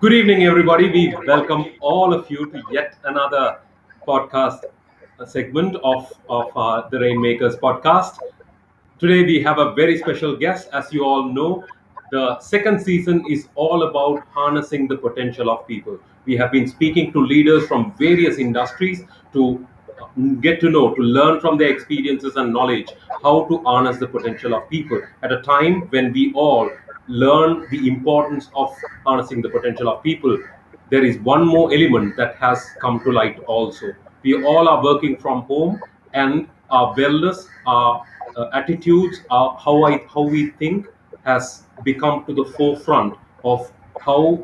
Good evening, everybody. We welcome all of you to yet another podcast segment of the Rainmakers podcast. Today, we have a very special guest. As you all know, the second season is all about harnessing the potential of people. We have been speaking to leaders from various industries to get to know, to learn from their experiences and knowledge how to harness the potential of people at a time when we all learn the importance of harnessing the potential of people. There is one more element that has come to light also. We all are working from home, and our wellness, our attitudes, how we think has become to the forefront of how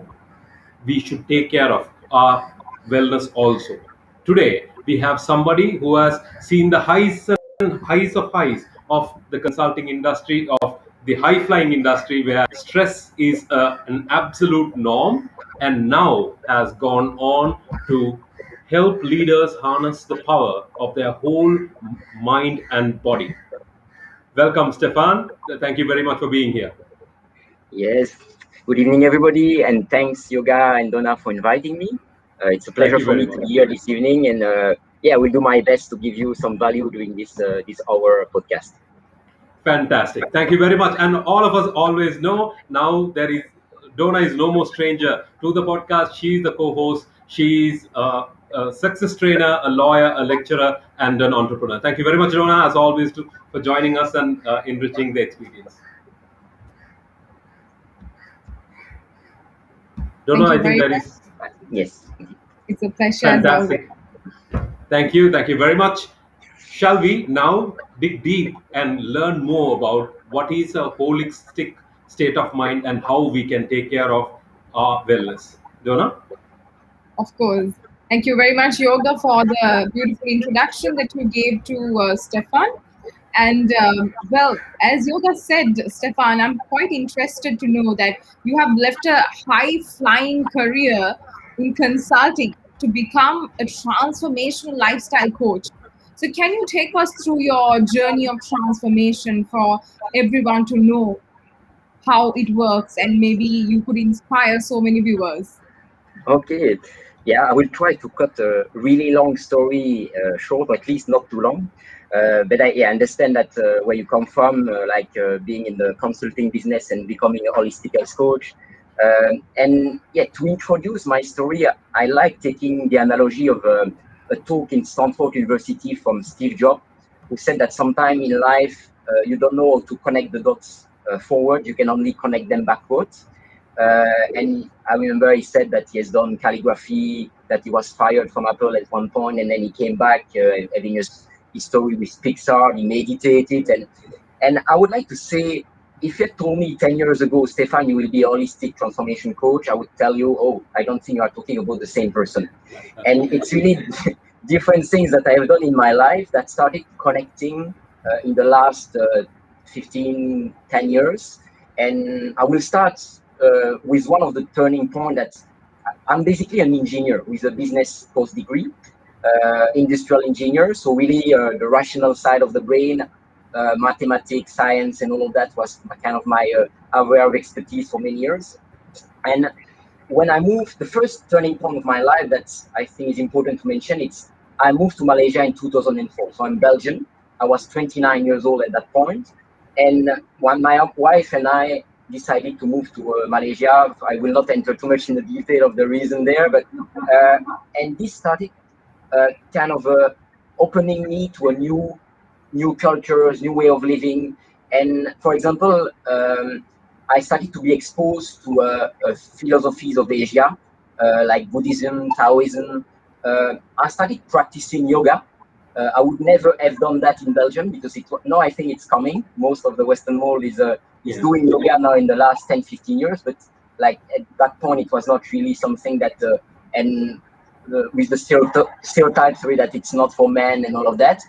we should take care of our wellness also. Today, we have somebody who has seen the highs of highs of the consulting industry, of the high flying industry, where stress is an absolute norm, and now has gone on to help leaders harness the power of their whole mind and body. Welcome, Stefan. Thank you very much for being here. Yes. Good evening, everybody, and thanks, Yoga and Dona, for inviting me. It's a Thank pleasure you for very me to much. be here this evening, and I will do my best to give you some value during this hour podcast. Fantastic. Thank you very much. And all of us always know now Dona is no more stranger to the podcast. She's the co-host. She's a success trainer, a lawyer, a lecturer, and an entrepreneur. Thank you very much, Dona, as always, for joining us and enriching the experience. Dona, Thank you I think very that much. is Yes. It's a pleasure as always. fantastic. Thank you. Thank you very much. Shall we now dig deep and learn more about what is a holistic state of mind and how we can take care of our wellness? Donna? Of course. Thank you very much, Yoga, for the beautiful introduction that you gave to Stefan. And as Yoga said, Stefan, I'm quite interested to know that you have left a high flying career in consulting to become a transformational lifestyle coach. So, can you take us through your journey of transformation for everyone to know how it works, and maybe you could inspire so many viewers? Okay. Yeah, I will try to cut a really long story short, or at least not too long. But I understand that where you come from, being in the consulting business and becoming a holistic health coach. To introduce my story, I like taking the analogy of a talk in Stanford University from Steve Jobs, who said that sometime in life you don't know how to connect the dots forward; you can only connect them backwards. And I remember he said that he has done calligraphy, that he was fired from Apple at one point, and then he came back having his story with Pixar. He meditated, and I would like to say, if you had told me 10 years ago, Stephane, you will be a holistic transformation coach, I would tell you, oh, I don't think you are talking about the same person. And it's really different things that I have done in my life that started connecting in the last 10 years. And I will start with one of the turning points. That I'm basically an engineer with a business post degree, industrial engineer. So really the rational side of the brain, mathematics, science, and all of that was kind of my area of expertise for many years. And when I moved, the first turning point of my life that I think is important to mention, it's I moved to Malaysia in 2004. So I'm Belgian. I was 29 years old at that point. And when my wife and I decided to move to Malaysia, I will not enter too much in the detail of the reason there, but and this started kind of opening me to a new cultures, new way of living. And for example, I started to be exposed to philosophies of Asia, like Buddhism, Taoism. I started practicing yoga. I would never have done that in Belgium because now I think it's coming. Most of the Western world is doing yoga now in the last 10, 15 years. But like at that point, it was not really something that, with the stereotypes that it's not for men and all of that.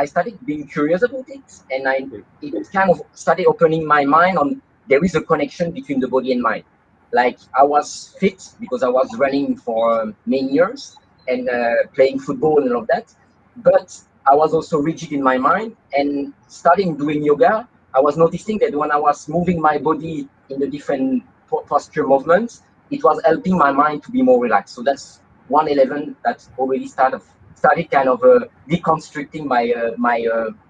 I started being curious about it, and it kind of started opening my mind on there is a connection between the body and mind. Like I was fit because I was running for many years and playing football and all of that, but I was also rigid in my mind. And starting doing yoga, I was noticing that when I was moving my body in the different posture movements, it was helping my mind to be more relaxed. So that's one element that already started kind of deconstructing my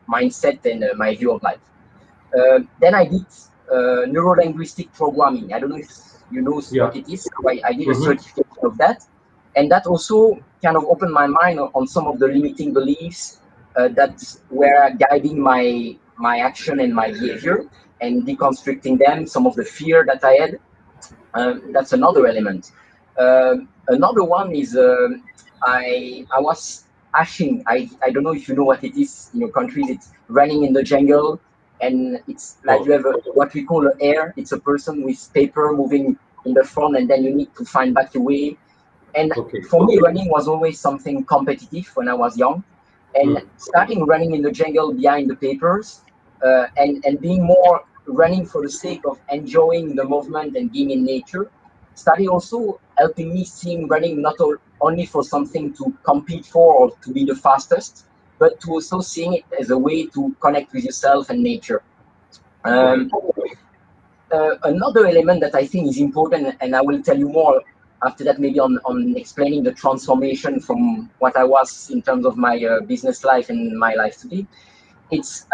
mindset and my view of life. Then I did Neuro Linguistic Programming. I don't know if you know Yeah. what it is. So I did a Mm-hmm. certification of that, and that also kind of opened my mind on some of the limiting beliefs that were guiding my action and my behavior, and deconstructing them. Some of the fear that I had. That's another element. Another one is I was ashing. I don't know if you know what it is in your countries. It's running in the jungle, and it's like you Oh, have what we call an air. It's a person with paper moving in the front, and then you need to find back your way. And okay. for me, running was always something competitive when I was young. And Mm. starting running in the jungle behind the papers, and being more running for the sake of enjoying the movement and being in nature, started also helping me seeing running not only for something to compete for or to be the fastest, but to also seeing it as a way to connect with yourself and nature. Right. Um, Another element that I think is important, and I will tell you more after that, maybe on explaining the transformation from what I was in terms of my business life and my life today. It's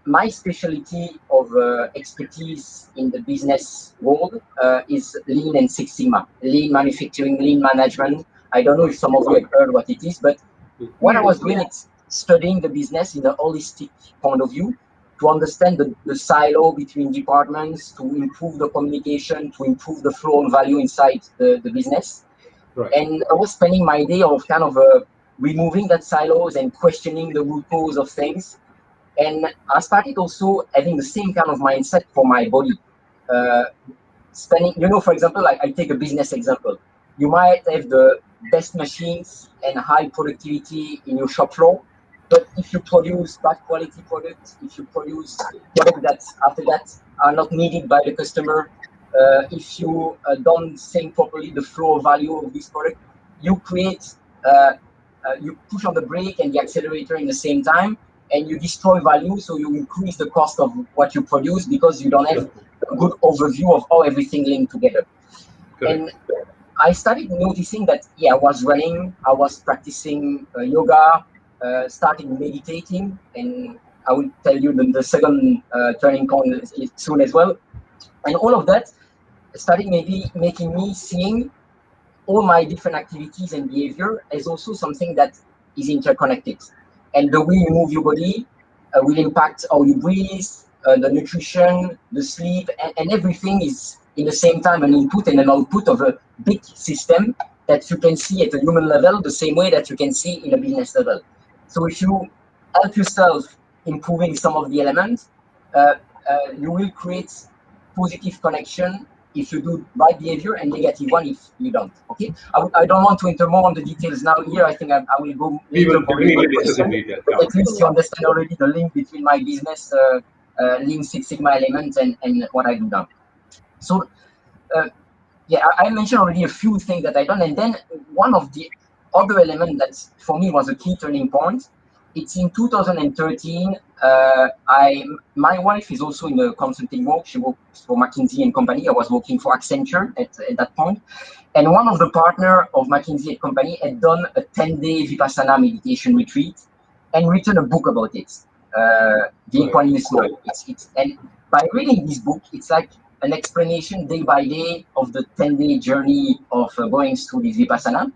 my specialty of expertise in the business world is Lean and Six Sigma, Lean manufacturing, Lean management. I don't know if some of you have heard what it is, but what I Yes. was doing is studying the business in a holistic point of view to understand the silo between departments, to improve the communication, to improve the flow and value inside the business. Right. And I was spending my day of kind of removing that silos and questioning the root cause of things. And I started also having the same kind of mindset for my body. Uh, for example, like I take a business example. You might have the best machines and high productivity in your shop floor, but if you produce bad quality products, if you produce products that after that are not needed by the customer, if you don't think properly the flow of value of this product, you create, you push on the brake and the accelerator in the same time, and you destroy value. So you increase the cost of what you produce because you don't have a good overview of how everything linked together. And Correct. I started noticing that, yeah, I was running, I was practicing yoga, started meditating, and I will tell you the second turning point is soon as well. And all of that started maybe making me seeing all my different activities and behavior as also something that is interconnected. And the way you move your body will impact how you breathe, the nutrition, the sleep, and everything is in the same time an input and an output of a big system that you can see at a human level the same way that you can see in a business level. So if you help yourself improving some of the elements, uh, you will create positive connection if you do right behavior and negative one if you don't. Okay, I don't want to enter more on the details now here. I think I will go We later will probably for definitely the discuss in question, detail. but Yeah. at least you understand already the link between my business Lean Six Sigma elements and what I do now. So uh, yeah, I mentioned already a few things that I done, and then one of the other element that for me was a key turning point. It's in 2013. My wife is also in the consulting work. She works for McKinsey and Company. I was working for Accenture at that point, and one of the partner of McKinsey and Company had done a 10-day Vipassana meditation retreat and written a book about it. The Right. Equanimous Mind. It's and by reading this book, it's like an explanation day by day of the 10-day journey of going through this Vipassana.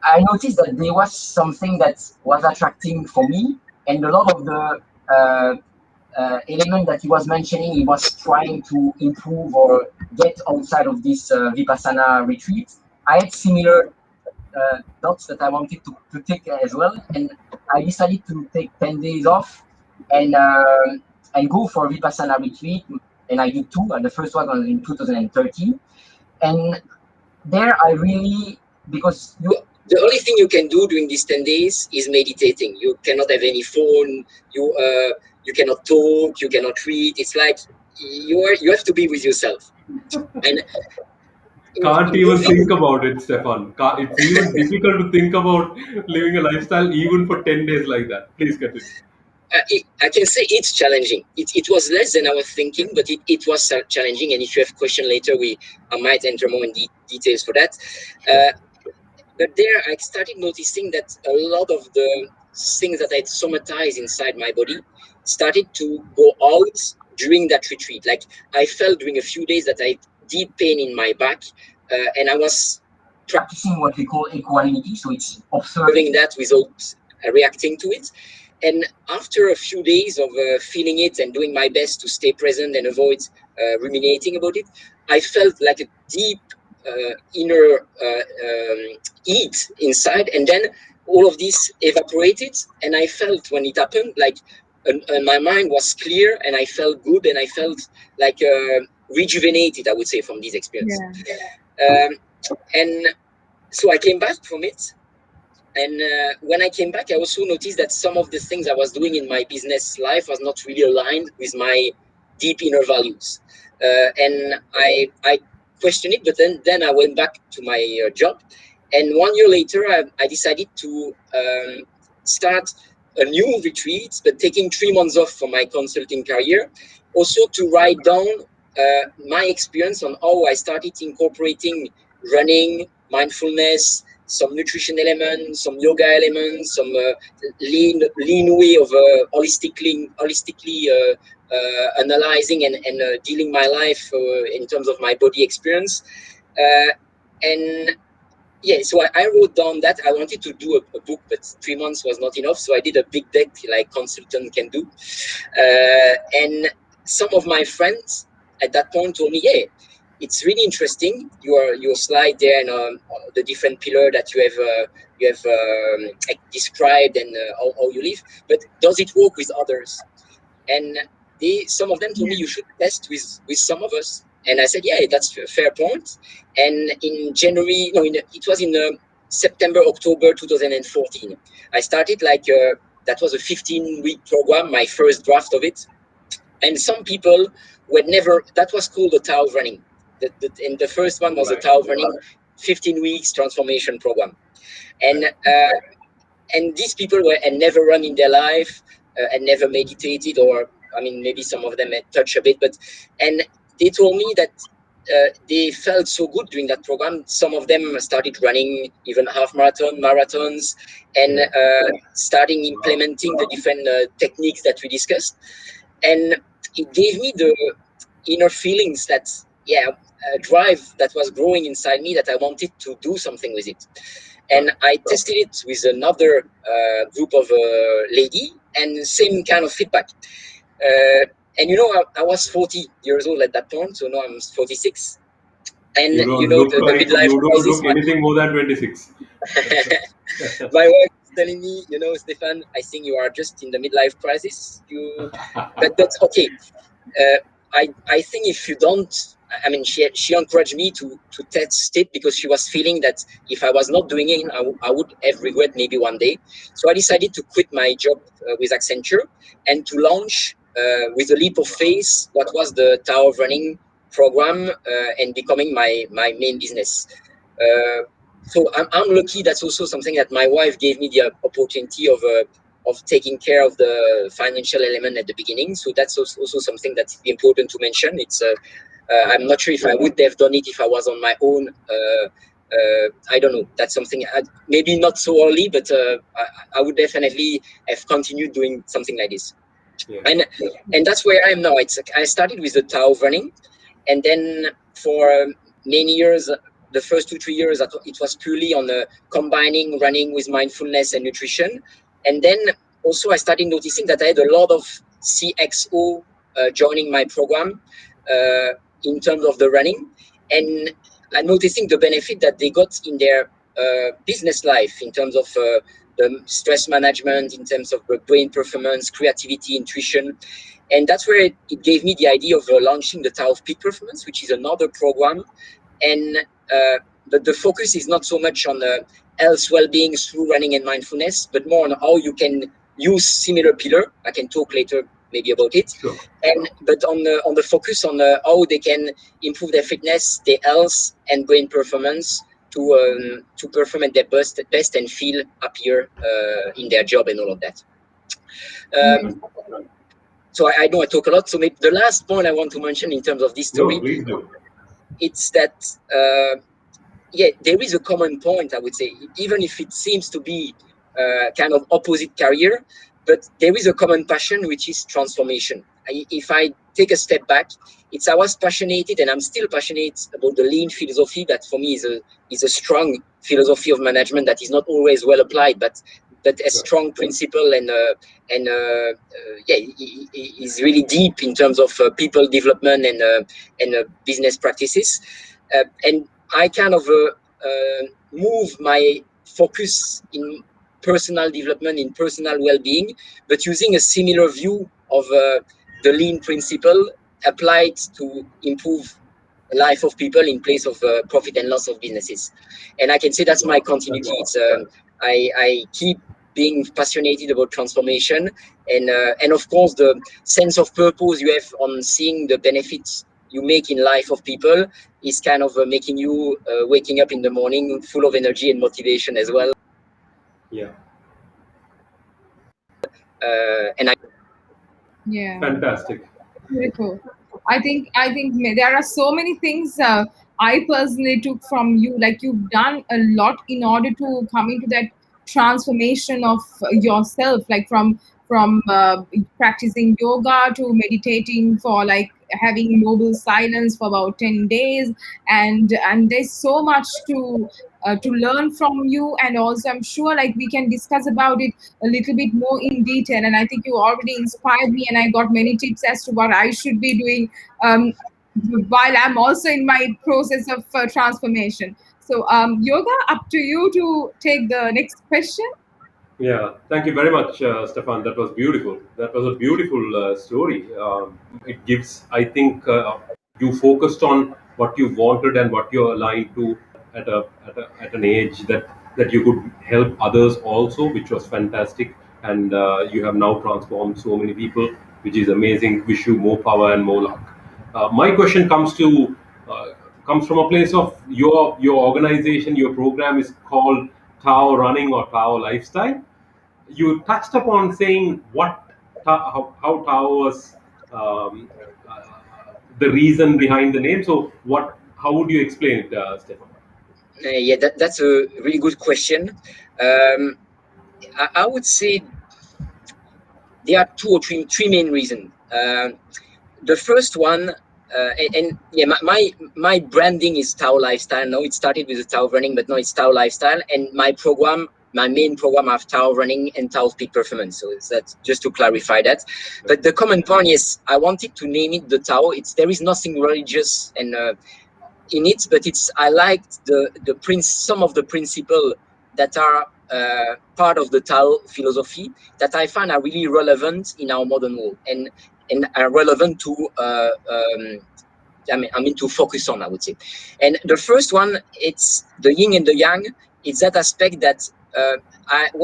I noticed that there was something that was attracting for me, and a lot of the uh, element that he was mentioning, he was trying to improve or get outside of this Vipassana retreat. I had similar dots that I wanted to take as well, and I decided to take 10 days off and go for a Vipassana retreat. And I did two. And the first one was in 2013, and there I really, because you, the only thing you can do during these 10 days is meditating. You cannot have any phone, you cannot talk, you cannot read. It's like you have to be with yourself. And Can't even moving, think about it, Stefan. It's even difficult to think about living a lifestyle even for 10 days like that. Please continue. I can say it's challenging. It was less than I was thinking, but it was challenging. And if you have questions later, I might enter more in details for that. But there, I started noticing that a lot of the things that I'd somatized inside my body started to go out during that retreat. Like I felt during a few days that I had deep pain in my back, and I was practicing what we call equanimity. So it's observing that without reacting to it. And after a few days of feeling it and doing my best to stay present and avoid ruminating about it, I felt like a deep inner heat inside, and then all of this evaporated, and I felt when it happened like my mind was clear, and I felt good, and I felt like rejuvenated, I would say, from this experience. And so I came back from it. And when I came back, I also noticed that some of the things I was doing in my business life was not really aligned with my deep inner values. And I questioned it, but then I went back to my job. And 1 year later, I decided to start a new retreat, but taking 3 months off from my consulting career, also to write down my experience on how I started incorporating running, mindfulness, some nutrition elements, some yoga elements, some lean way of holistically analyzing and dealing my life in terms of my body experience. And yeah, so I wrote down that I wanted to do a book, but 3 months was not enough. So I did a big deck like consultant can do. And some of my friends at that point told me, yeah, it's really interesting, your slide there and the different pillar that you have described and how you live, but does it work with others? And some of them told me you should test with some of us. And I said, yeah, that's a fair point. And in January, no, it was in September, October 2014, I started that was a 15-week program, my first draft of it. And some people were never, that was called the Tao Running. And the first one was the Tao Running 15 weeks transformation program. And these people were and never run in their life and never meditated, or I mean, maybe some of them had touched a bit, and they told me that they felt so good during that program. Some of them started running even half marathons, and starting implementing the different techniques that we discussed. And it gave me the inner feelings that, a drive that was growing inside me, that I wanted to do something with it. And I tested it with another group of lady, and same kind of feedback. And I was 40 years old at that point, so now I'm 46. And you don't look the like midlife you don't crisis. look anything more than 26. My wife is telling me, Stephane, I think you are just in the midlife crisis. But that's okay. I think if you don't, I mean, she encouraged me to test it, because she was feeling that if I was not doing it, I would have regret maybe one day. So I decided to quit my job with Accenture and to launch with a leap of faith what was the Tao Running program and becoming my main business. So I'm lucky. That's also something that my wife gave me the opportunity of taking care of the financial element at the beginning. So that's also something that's important to mention. It's I'm not sure if I would have done it if I was on my own. I don't know. That's something maybe not so early, but I would definitely have continued doing something like this. Yeah. And that's where I am now. I started with the Tao Running, and then for many years, the first 2-3 years, it was purely on combining running with mindfulness and nutrition. And then also I started noticing that I had a lot of CXO joining my program in terms of the running, and I'm noticing the benefit that they got in their business life in terms of the stress management, in terms of brain performance, creativity, intuition. And that's where it gave me the idea of launching the Tao of Peak Performance, which is another program. And the focus is not so much on health well-being through running and mindfulness, but more on how you can use similar pillar. I can talk later maybe about it. Sure. But on the focus on how they can improve their fitness, their health, and brain performance to perform at their best and feel happier in their job and all of that. So I know I talk a lot. So maybe the last point I want to mention in terms of this story, No, please do. it's that there is a common point, I would say, even if it seems to be kind of opposite career, but there is a common passion, which is transformation. If I take a step back, I was passionate, and I'm still passionate about the lean philosophy. That for me is a strong philosophy of management that is not always well applied, but a strong principle, and is really deep in terms of people development and business practices. And I kind of move my focus in personal development, in personal well-being, but using a similar view of the lean principle applied to improve the life of people in place of profit and loss of businesses. And I can say that's my continuity. It's I keep being passionate about transformation, and of course the sense of purpose you have on seeing the benefits you make in life of people is kind of making you waking up in the morning full of energy and motivation as well. Yeah. And I Fantastic. Beautiful. I think there are so many things I personally took from you. Like you've done a lot in order to come into that transformation of yourself. Like from practicing yoga to meditating for like having mobile silence for about 10 days, and there's so much to learn from you. And also, I'm sure like we can discuss about it a little bit more in detail. And I think you already inspired me, and I got many tips as to what I should be doing while I'm also in my process of transformation. So, Yoga, up to you to take the next question. Yeah, thank you very much, Stefan. That was beautiful. That was a beautiful story. It gives, I think, you focused on what you wanted and what you're aligned to at an age that you could help others also, which was fantastic. And you have now transformed so many people, which is amazing. Wish you more power and more luck. My question uh, comes from a place of your organization. Your program is called Tao Running or Tao Lifestyle. You touched upon saying how Tao was um, uh, the reason behind the name. So how would you explain it, Stefan? that's a really good question. I would say there are two or three main reasons. The first one, my branding is Tao Lifestyle. Now it started with the Tao Running, but now it's Tao Lifestyle. And my main program are Tao Running and Tao Peak Performance. So that's just to clarify that. But the common point is I wanted to name it the Tao. There is nothing religious and in it, but I liked some of the principles that are part of the Tao philosophy that I find are really relevant in our modern world and are relevant to to focus on, I would say. And the first one, it's the yin and the yang. It's that aspect that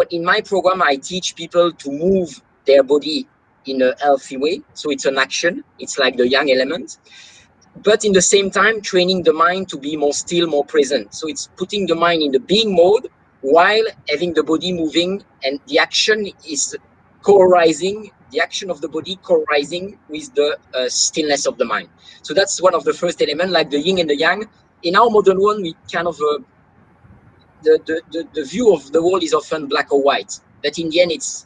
in my program I teach people to move their body in a healthy way. So it's an action. It's like the yang element, but in the same time training the mind to be more still, more present. So it's putting the mind in the being mode while having the body moving, and the action is the action of the body co-rising with the stillness of the mind. So that's one of the first elements, like the yin and the yang. In our modern world, we kind of the view of the world is often black or white, but in the end it's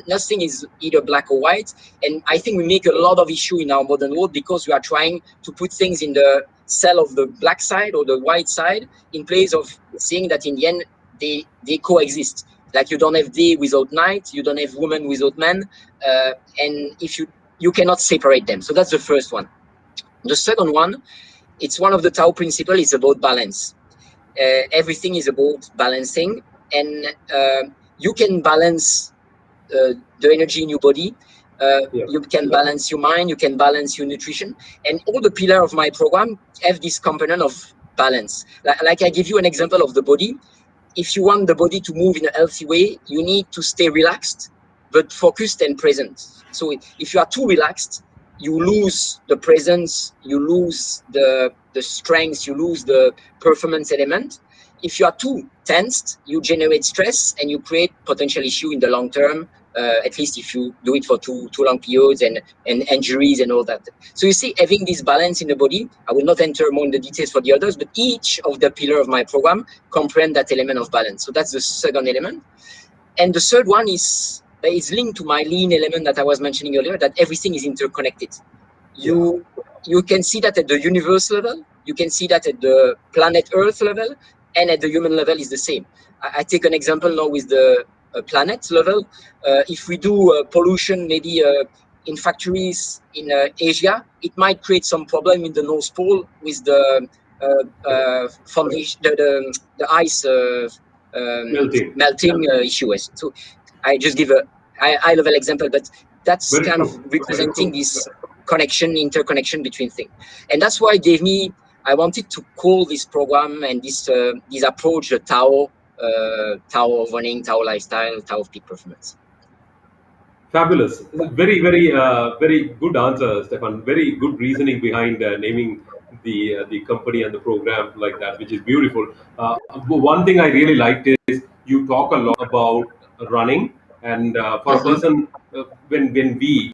nothing is either black or white. And I think we make a lot of issue in our modern world because we are trying to put things in the cell of the black side or the white side in place of seeing that in the end they coexist. Like you don't have day without night, you don't have woman without man, and if you cannot separate them. So that's the first one. The second one, it's one of the Tao principles, is about balance. Everything is about balancing, and you can balance the energy in your body. You can balance your mind, you can balance your nutrition, and all the pillars of my program have this component of balance. Like I give you an example of the body. If you want the body to move in a healthy way, you need to stay relaxed, but focused and present. So if you are too relaxed, you lose the presence, you lose the strength, you lose the performance element. If you are too tensed, you generate stress and you create potential issue in the long term, at least if you do it for too long periods and injuries and all that. So you see, having this balance in the body, I will not enter more in the details for the others, but each of the pillar of my program comprehend that element of balance. So that's the second element. And the third one is linked to my lean element that I was mentioning earlier, that everything is interconnected. You can see that at the universe level, you can see that at the planet Earth level, and at the human level is the same. I take an example now with the planet level. If we do pollution, maybe in factories in Asia, it might create some problem in the North Pole with the foundation, the ice melting issues. So I just give a high level example, but that's Very kind of true. representing this interconnection between things. And that's why I wanted to call this program and this approach the Tao Running, Tao Lifestyle, Tao of Peak Performance. Fabulous. Very good answer, Stefan. Very good reasoning behind naming the company and the program like that, which is beautiful. One thing I really liked is you talk a lot about running, and for a person when we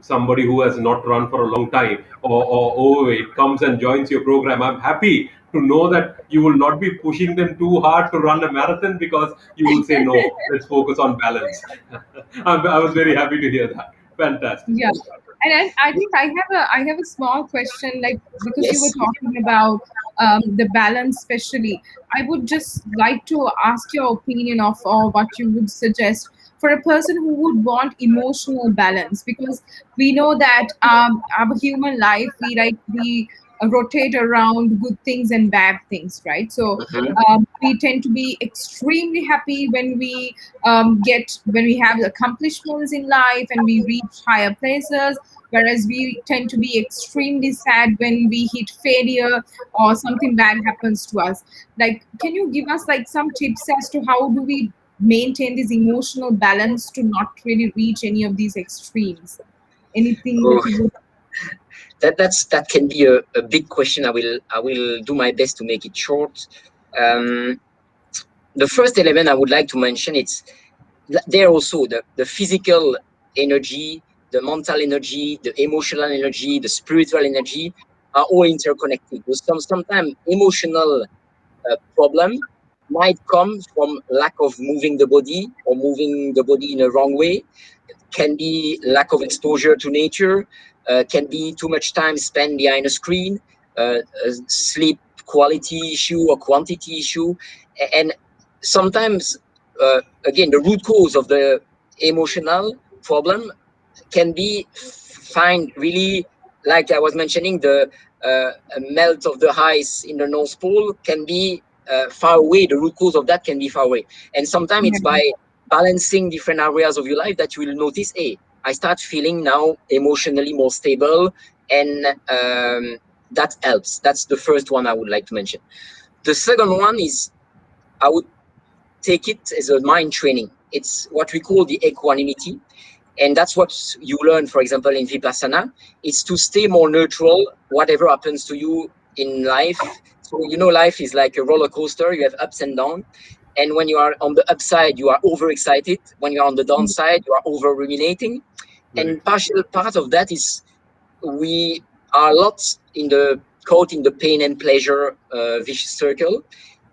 somebody who has not run for a long time or overweight comes and joins your program, I'm happy to know that you will not be pushing them too hard to run a marathon, because you will say no, let's focus on balance. I was very happy to hear that. Fantastic. Yeah, and I think I have a small question, like because you were Yes. talking about the balance, especially. I would just like to ask your opinion of or what you would suggest for a person who would want emotional balance, because we know that our human life, we rotate around good things and bad things, right? So Mhm. we tend to be extremely happy when we have accomplishments in life and we reach higher places, whereas we tend to be extremely sad when we hit failure or something bad happens to us. Like, can you give us like some tips as to how do we maintain this emotional balance to not really reach any of these extremes? Anything Oh, that you would? that can be a big question. I will do my best to make it short. Um, the first element I would like to mention, it's there also the physical energy, the mental energy, the emotional energy, the spiritual energy are all interconnected. Sometimes emotional problem might come from lack of moving the body or moving the body in a wrong way. Can be lack of exposure to nature, can be too much time spent behind a screen, a sleep quality issue or quantity issue. And sometimes, again, the root cause of the emotional problem can be find really, like I was mentioning, the melt of the ice in the North Pole can be far away. The root cause of that can be far away. And sometimes it's by balancing different areas of your life that you will notice, hey, I start feeling now emotionally more stable, and that helps. That's the first one I would like to mention. The second one is, I would take it as a mind training. It's what we call the equanimity. And that's what you learn, for example, in Vipassana. It's to stay more neutral, whatever happens to you in life. So, life is like a roller coaster. You have ups and downs. And when you are on the upside, you are overexcited. When you're on the downside, you are over ruminating. Very And true. partial part of that is we are lots caught in the pain and pleasure vicious circle.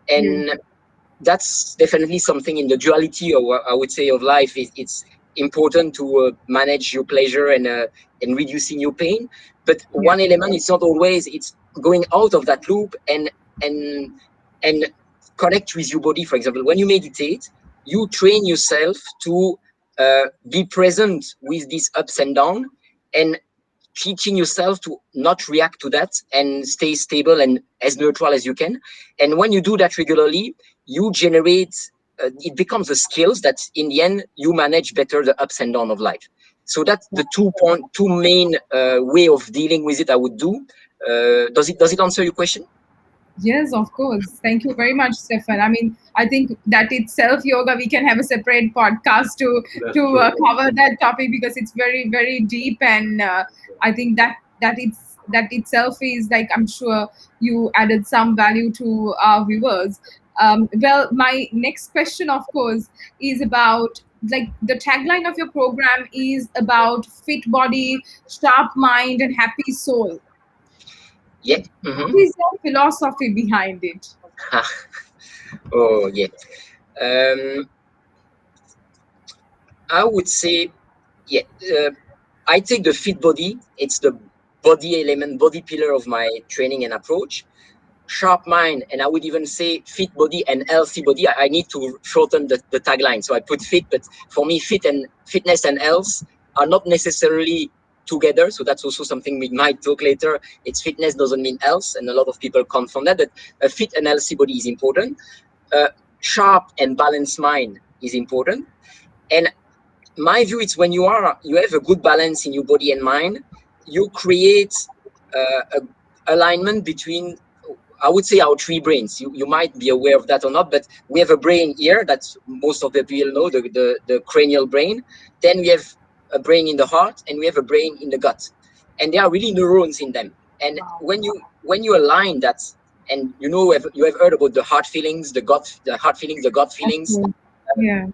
Yeah. And that's definitely something in the duality, or I would say, of life. It's important to manage your pleasure and reducing your pain. But Yeah. one element, it's not always, it's going out of that loop and and connect with your body. For example, when you meditate, you train yourself to be present with these ups and downs, and teaching yourself to not react to that and stay stable and as neutral as you can. And when you do that regularly, you generate, it becomes a skills that in the end you manage better the ups and downs of life. So that's the two main way of dealing with it I would do. Does it answer your question? Yes, of course. Thank you very much, Stefan. I mean, I think that itself, yoga, we can have a separate podcast to That's true. cover that topic because it's very, very deep, and I think that itself is like, I'm sure you added some value to our viewers. Well, my next question, of course, is about like the tagline of your program is about fit body, sharp mind, and happy soul. Yeah. What is your philosophy behind it? Oh, yeah. Um, I would say, yeah. I take the fit body. It's the body element, body pillar of my training and approach. Sharp mind, and I would even say fit body and healthy body. I need to shorten the tagline, so I put fit, but for me, fitness and health are not necessarily together. So that's also something we might talk later. It's fitness doesn't mean health, and a lot of people confund that. But a fit and healthy body is important. Uh, Sharp and balanced mind is important. And my view is when you have a good balance in your body and mind, you create a alignment between, I would say, our three brains. You might be aware of that or not, but we have a brain here that most of the people know, the cranial brain. Then we have a brain in the heart, and we have a brain in the gut, and there are really neurons in them. And when you align that, and you have heard about the heart feelings, the heart feelings, the gut feelings, Okay. Yeah.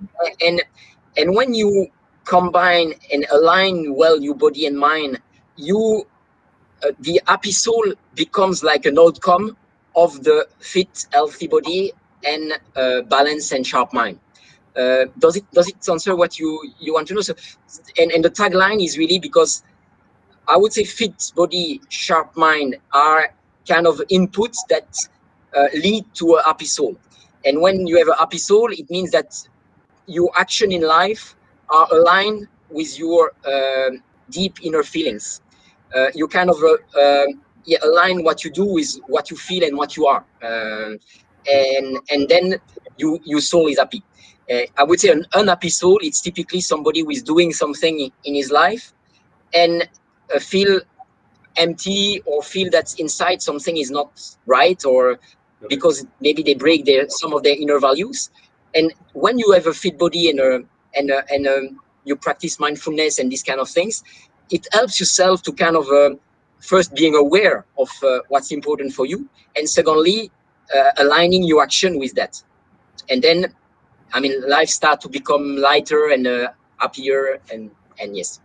and when you combine and align well your body and mind, you the happy soul becomes like an outcome of the fit, healthy body and balanced and sharp mind. Does it answer what you want to know? So, and the tagline is really because I would say fit body, sharp mind are kind of inputs that lead to a happy soul. And when you have a happy soul, it means that your action in life are aligned with your deep inner feelings. You kind of align what you do with what you feel and what you are, and then your soul is happy. I would say an unhappy soul, it's typically somebody who is doing something in his life and feel empty or feel that inside something is not right, or because maybe they break some of their inner values. And when you have a fit body and you practice mindfulness and these kind of things, it helps yourself to kind of first being aware of what's important for you, and secondly aligning your action with that. And then, I mean, life start to become lighter and happier, and yes.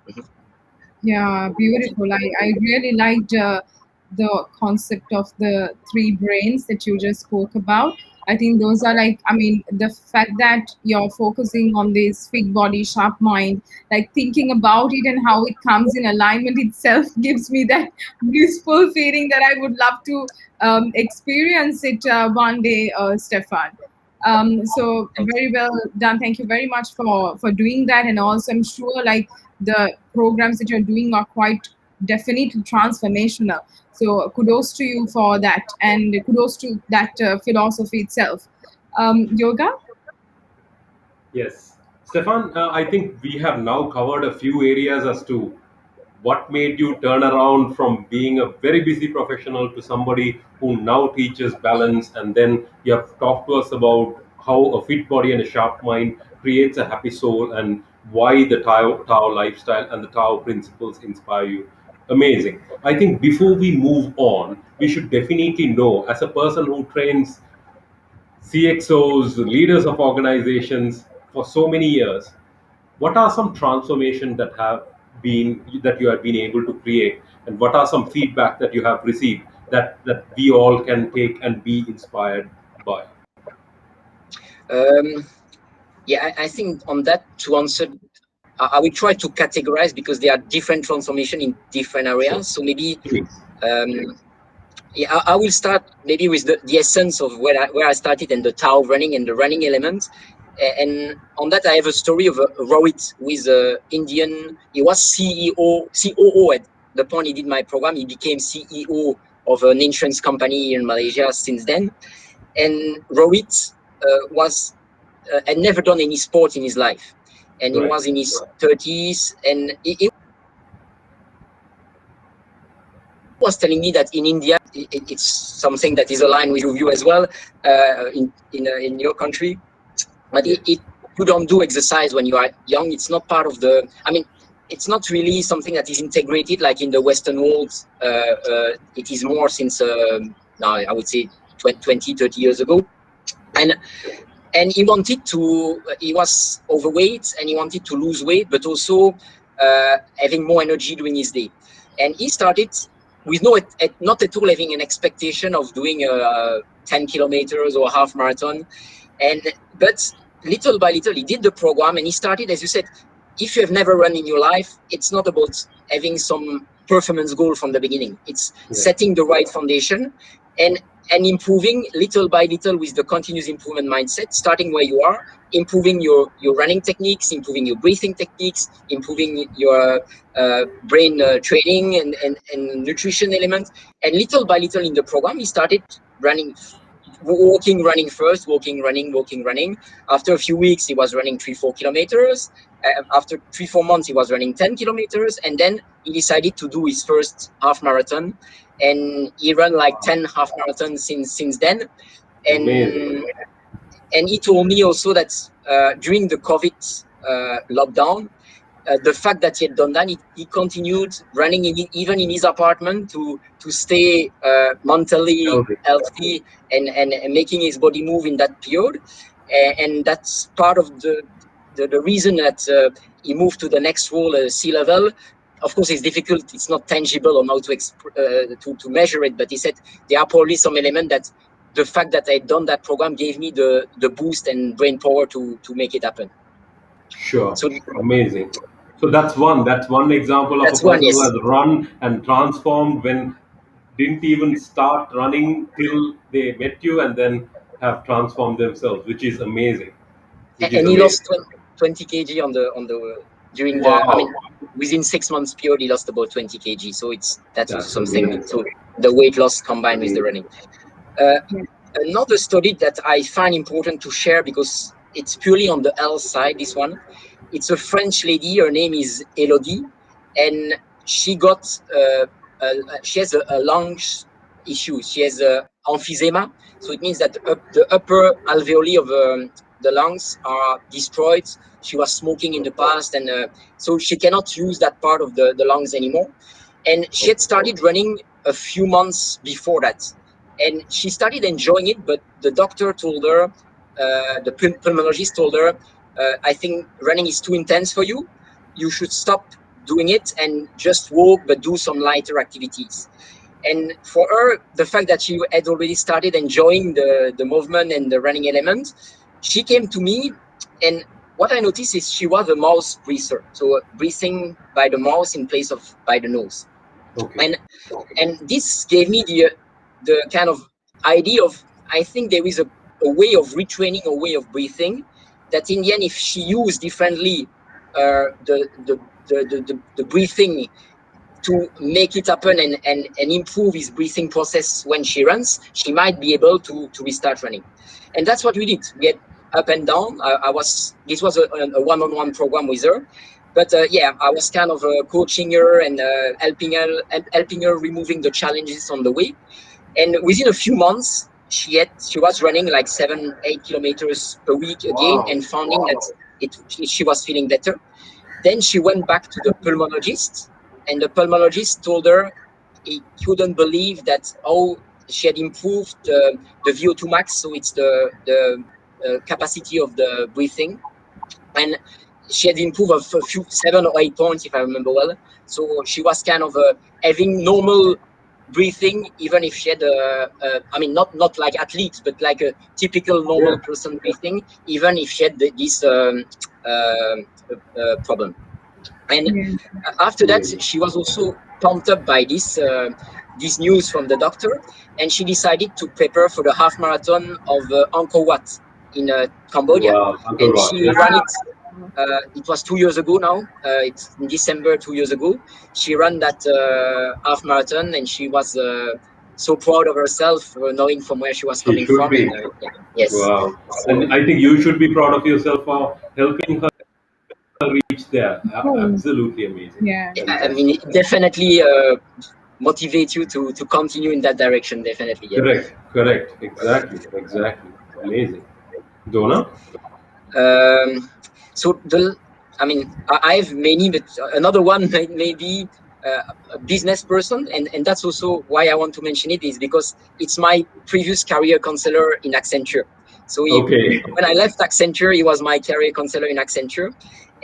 Yeah, beautiful. I really liked the concept of the three brains that you just spoke about. I think those are like, I mean, the fact that you're focusing on this fit body, sharp mind, like thinking about it and how it comes in alignment itself gives me that blissful feeling that I would love to experience it one day, Stefan. So Thanks. very well done. Thank you very much for doing that. And also, I'm sure like the programs that you're doing are quite definitely transformational. So kudos to you for that, and kudos to that philosophy itself. Yoga. Yes. Stefan, I think we have now covered a few areas as to what made you turn around from being a very busy professional to somebody who now teaches balance. And then you have talked to us about how a fit body and a sharp mind creates a happy soul, and why the Tao lifestyle and the Tao principles inspire you. Amazing. I think before we move on, we should definitely know, as a person who trains CXOs, leaders of organizations for so many years, what are some transformations that you have been able to create, and what are some feedback that you have received that we all can take and be inspired by? um, Yeah, I think on that, to answer, I will try to categorize because there are different transformation in different Sure. areas. So maybe Please. um, yeah, I will start maybe with the essence of where I started and the Tao running and the running element. And on that, I have a story of Rohit, who is a Indian. He was COO at the point he did my program. He became CEO of an insurance company in Malaysia since then. And Rohit was had never done any sport in his life, and he Right. was in his 30s, and he was telling me that in India it's something that is aligned with you as well, in your country, but Yes. you don't do exercise when you are young. It's not part of the, I mean, it's not really something that is integrated like in the Western world. It is more since now I would say 20, 30 years ago. And and he wanted to. He was overweight, and he wanted to lose weight, but also having more energy during his day. And he started with not at all having an expectation of doing 10 kilometers or a half marathon. But little by little, he did the program, and he started, as you said, if you have never run in your life, it's not about having some performance goal from the beginning. It's setting the right foundation and improving little by little with the continuous improvement mindset, starting where you are, improving your running techniques, improving your breathing techniques, improving your brain training and nutrition elements. And little by little in the program, he started running first, walking, running. After a few weeks, he was running 3-4 kilometers. After 3-4 months, he was running 10 kilometers. And then he decided to do his first half marathon. And he ran like 10 half marathons since then. Amazing. And he told me also that during the COVID lockdown, the fact that he had done that, he continued running even in his apartment to stay mentally healthy and making his body move in that period. And that's part of the reason that he moved to the next role, sea level. Of course, it's difficult. It's not tangible on how to measure it. But he said there are probably some element that the fact that I had done that program gave me the boost and brain power to make it happen. Sure. So amazing. So that's one example of a that's one, person who yes. has run and transformed when didn't even start running till they met you and then have transformed themselves, which is amazing. Which is And he amazing. lost 20 kg on the during the. I Wow. mean, within 6 months period, he lost about 20 kg. So that's also That's something. amazing. So the weight loss combined with the Amazing. running. Another study that I find important to share because it's purely on the health side. This one, it's a French lady. Her name is Elodie, and she got she has a lung issue. She has emphysema, so it means that the upper alveoli of the lungs are destroyed. She was smoking in the past, and so she cannot use that part of the lungs anymore. And she had started running a few months before that, and she started enjoying it. But the doctor told her, the pulmonologist told her, I think running is too intense for you. You should stop doing it and just walk, but do some lighter activities. And for her, the fact that she had already started enjoying the movement and the running element, she came to me, and what I noticed is she was a mouth breather, so breathing by the mouth in place of by the nose. Okay. And this gave me the kind of idea of, I think there is a way of retraining, a way of breathing that in the end, if she used differently the breathing to make it happen and improve his breathing process when she runs, she might be able to restart running. And that's what we did. We had up and down. This was a one-on-one program with her. But I was kind of coaching her and helping her removing the challenges on the way. And within a few months, she was running like 7-8 kilometers per week again, Wow. and finding that she was feeling better. Then she went back to the pulmonologist, and the pulmonologist told her he couldn't believe that she had improved the VO2 max, so it's the capacity of the breathing, and she had improved a few 7 or 8 points if I remember well. So she was kind of having normal breathing, even if she had I mean not like athletes, but like a typical normal person breathing, even if she had this problem. And Yeah. after that, Amazing. she was also pumped up by this news from the doctor, and she decided to prepare for the half marathon of Angkor Wat in Cambodia. Wow. Uncle And Rod. she Yes. ran it. It was 2 years ago now. It's in December 2 years ago. She ran that half marathon, and she was so proud of herself, knowing from where she was She coming should from. And be. yes, Wow. so And I think you should be proud of yourself for helping her reach there. Of course. Absolutely amazing. Yeah. I Fantastic. mean, it definitely motivate you to continue in that direction. Definitely, yeah. Correct. Correct. Exactly. Exactly. Amazing. Dona? So I mean, I have many, but another one may be a business person, and that's also why I want to mention it, is because it's my previous career counselor in Accenture. So Okay. when I left Accenture, he was my career counselor in Accenture.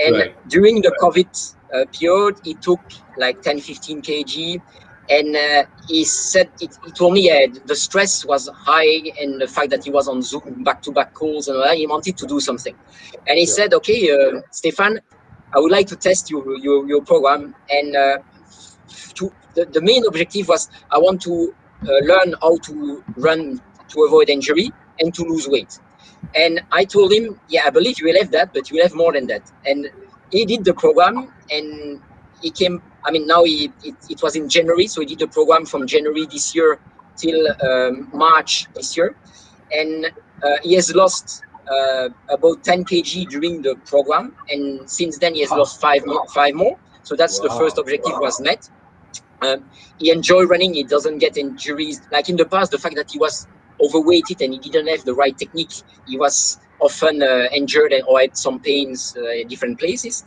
And Right. during the COVID period, he took like 10, 15 kg. And he said, he told me, yeah, the stress was high, and the fact that he was on Zoom back-to-back calls and all that, he wanted to do something. And he said, okay, Stephane, I would like to test your program. And the main objective was, I want to learn how to run to avoid injury and to lose weight. And I told him, yeah, I believe you will have that, but you will have more than that. And he did the program, and he came. I mean, now it was in January, so he did the program from January this year till March this year, and he has lost about 10 kg during the program, and since then he has lost five more. So that's the first Wow. objective was met. He enjoyed running. He doesn't get injuries. Like in the past, the fact that he was overweighted and he didn't have the right technique, he was often injured or had some pains in different places.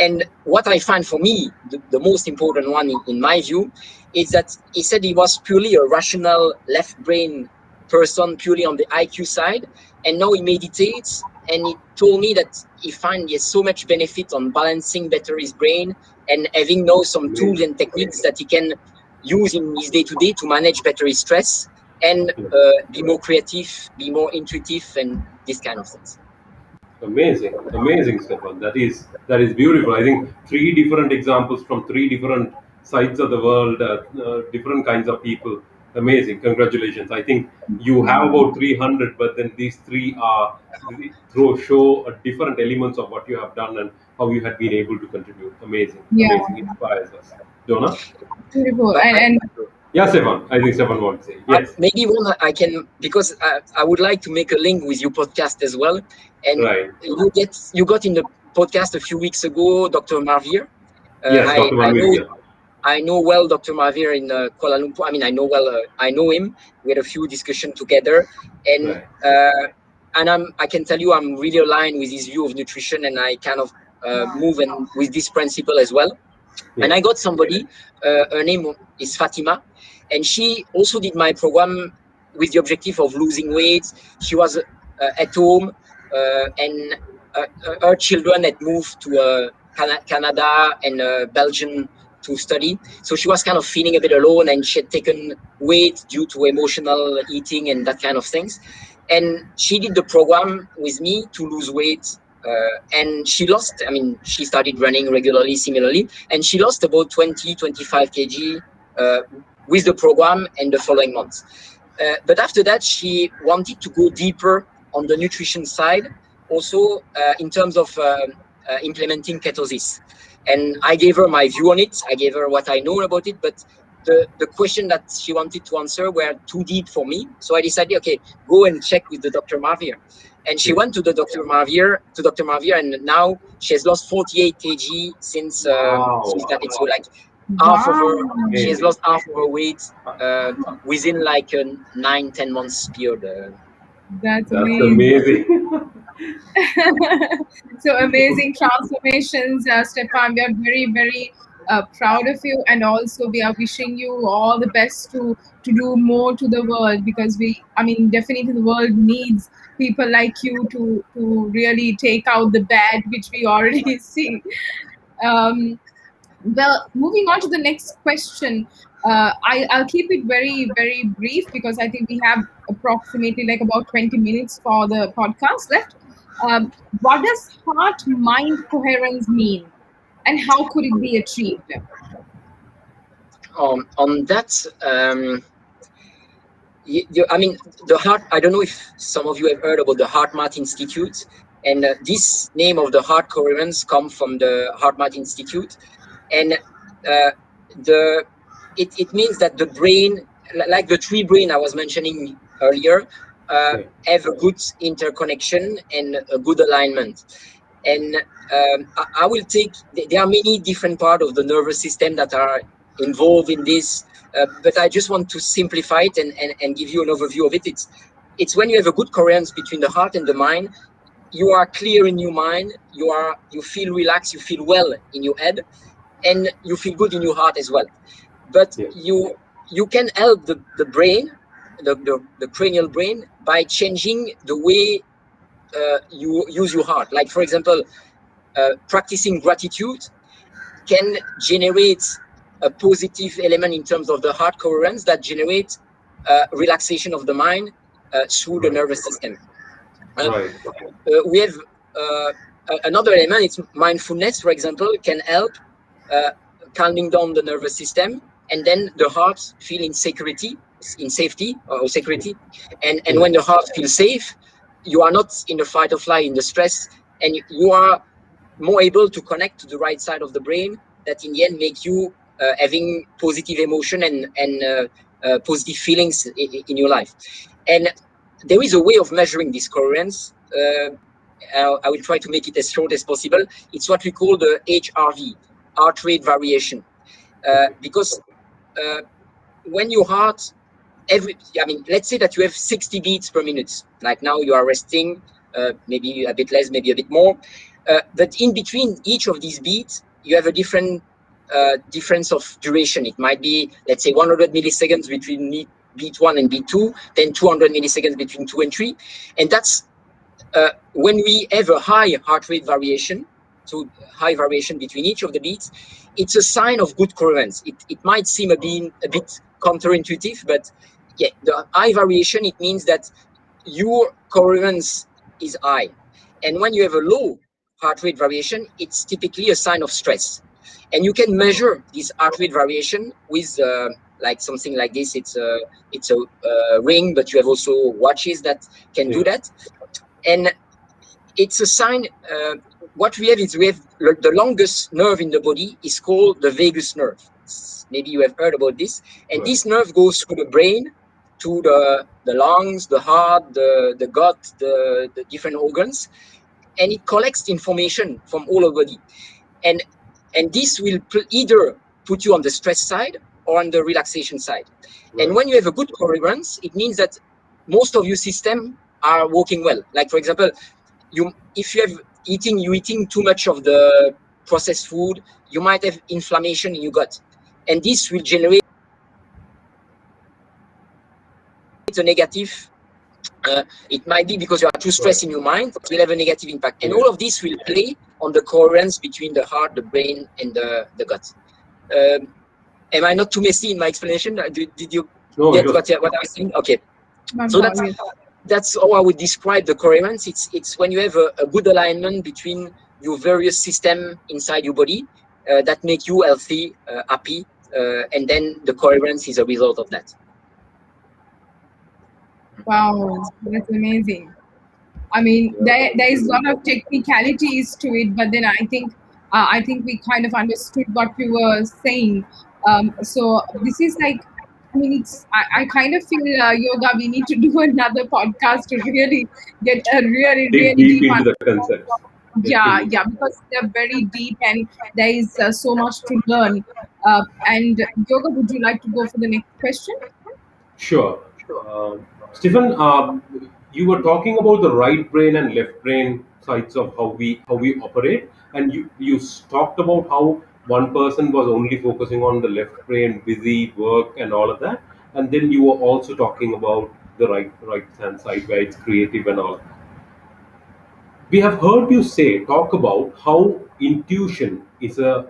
And what I find for me, the most important one in my view, is that he said he was purely a rational left brain person, purely on the IQ side. And now he meditates, and he told me that he finds he has so much benefit on balancing better his brain and having now some tools Amazing. and techniques that he can use in his day-to-day to manage better his stress and be more creative, be more intuitive, and this kind of things. Amazing, amazing, Stefan. That is beautiful. I think three different examples from three different sides of the world, different kinds of people. Amazing. Congratulations. I think you have about 300, but then these three are show different elements of what you have done and how you had been able to contribute. Amazing, Yeah, amazing. Inspires us. Dona? beautiful. But And Yeah, Stefan. I think Stefan wants to say yes. maybe one I can, because I would like to make a link with your podcast as well. And Right. you got in the podcast a few weeks ago, Dr. Marvir. Yes, Dr. Manvir. Yeah. I know well Dr. Marvir in Kuala Lumpur. I mean, I know him. We had a few discussions together, and Right. I can tell you I'm really aligned with his view of nutrition, and I kind of move and with this principle as well. And Yeah. I got somebody, her name is Fatima, and she also did my program with the objective of losing weight. She was at home, and her children had moved to Canada and Belgium to study. So she was kind of feeling a bit alone, and she had taken weight due to emotional eating and that kind of things. And she did the program with me to lose weight. And she lost, I mean, she started running regularly, similarly, and she lost about 20, 25 kg with the program and the following months. But after that, she wanted to go deeper on the nutrition side, also in terms of implementing ketosis. And I gave her my view on it. I gave her what I know about it, but the question that she wanted to answer were too deep for me. So I decided, okay, go and check with the Dr. Marvir. And she Yeah. went to Dr. Marvir, and now she has lost 48 kg since Wow. that. It's so like half of wow, her, she has Amazing. lost half of her weight within like a 9-10 months period. that's That's amazing. amazing. So amazing transformations, Stefan. We are very, very proud of you, and also we are wishing you all the best to do more to the world, because I mean, definitely the world needs people like you to really take out the bad which we already see. Um, well, moving on to the next question. I'll keep it very, very brief because I think we have approximately like about 20 minutes for the podcast left. What does heart mind coherence mean, and how could it be achieved? On that, I mean, the Heart. I don't know if some of you have heard about the HeartMath Institute, and this name of the heart coherence come from the HeartMath Institute, and uh, the it means that the brain, like the tree brain I was mentioning earlier, Yeah. have a good interconnection and a good alignment. And I will take. There are many different parts of the nervous system that are involved in this, but I just want to simplify it and give you an overview of it. It's when you have a good coherence between the heart and the mind. You are clear in your mind. You feel relaxed. You feel well in your head, and you feel good in your heart as well. But Yeah. you can help the brain the cranial brain by changing the way you use your heart. Like, for example, practicing gratitude can generate a positive element in terms of the heart coherence that generates relaxation of the mind through the nervous system. Right. We have another element. It's mindfulness, for example, can help uh, calming down the nervous system, and then the heart feel in security, in safety or security. And when the heart feels safe, you are not in the fight or flight, in the stress, and you are more able to connect to the right side of the brain that in the end make you having positive emotion and positive feelings in your life. And there is a way of measuring this coherence. I will try to make it as short as possible. It's what we call the HRV, heart rate variation, because when your heart let's say that you have 60 beats per minute. Like now you are resting, maybe a bit less, maybe a bit more. But in between each of these beats, you have a different difference of duration. It might be, let's say, 100 milliseconds between beat 1 and beat 2, then 200 milliseconds between 2 and 3. And that's when we have a high heart rate variation, so high variation between each of the beats, it's a sign of good coherence. It might seem a bit counterintuitive, but yeah, the high variation, it means that your coherence is high. And when you have a low heart rate variation, it's typically a sign of stress. And you can measure this heart rate variation with like something like this. It's a ring, but you have also watches that can do that. And it's a sign. What we have is we have the longest nerve in the body is called the vagus nerve. Maybe you have heard about this. And this nerve goes through the brain to the lungs, the heart, the gut, the different organs, and it collects information from all over the body. And this will either put you on the stress side or on the relaxation side. And when you have a good coherence, it means that most of your system are working well. Like, for example, if you have eating too much of the processed food, you might have inflammation in your gut, and this will generate a negative. It might be because you are too stressed in your mind. It will have a negative impact, and all of this will play on the coherence between the heart, the brain, and the gut. Am I not too messy in my explanation? Did you get what I was saying? Okay. So that's how I would describe the coherence. It's when you have a good alignment between your various systems inside your body that make you healthy, happy, and then the coherence is a result of that. Wow, that's amazing. I mean, there is a lot of technicalities to it, but then I think we kind of understood what you were saying. So this is like, I mean, I kind of feel yoga. We need to do another podcast to really get a really Dig really deep deep into the understanding. concepts. Yeah, yeah, because they're very deep and there is so much to learn. And yoga, would you like to go for the next question? Sure. Stephen, you were talking about the right brain and left brain sides of how we operate, and you talked about how one person was only focusing on the left brain, busy work and all of that, and then you were also talking about the right hand side where it's creative and all. We have heard you talk about how intuition is a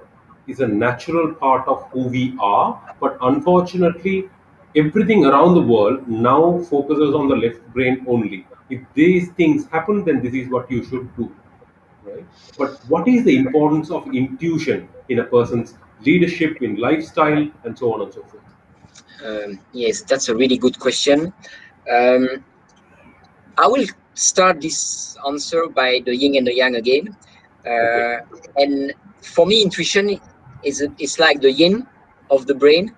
natural part of who we are, but unfortunately everything around the world now focuses on the left brain only. If these things happen, then this is what you should do, right? But what is the importance of intuition in a person's leadership, in lifestyle, and so on and so forth? Yes, that's a really good question. Um, I will start this answer by the yin and the yang again. Okay. And for me, intuition is like the yin of the brain,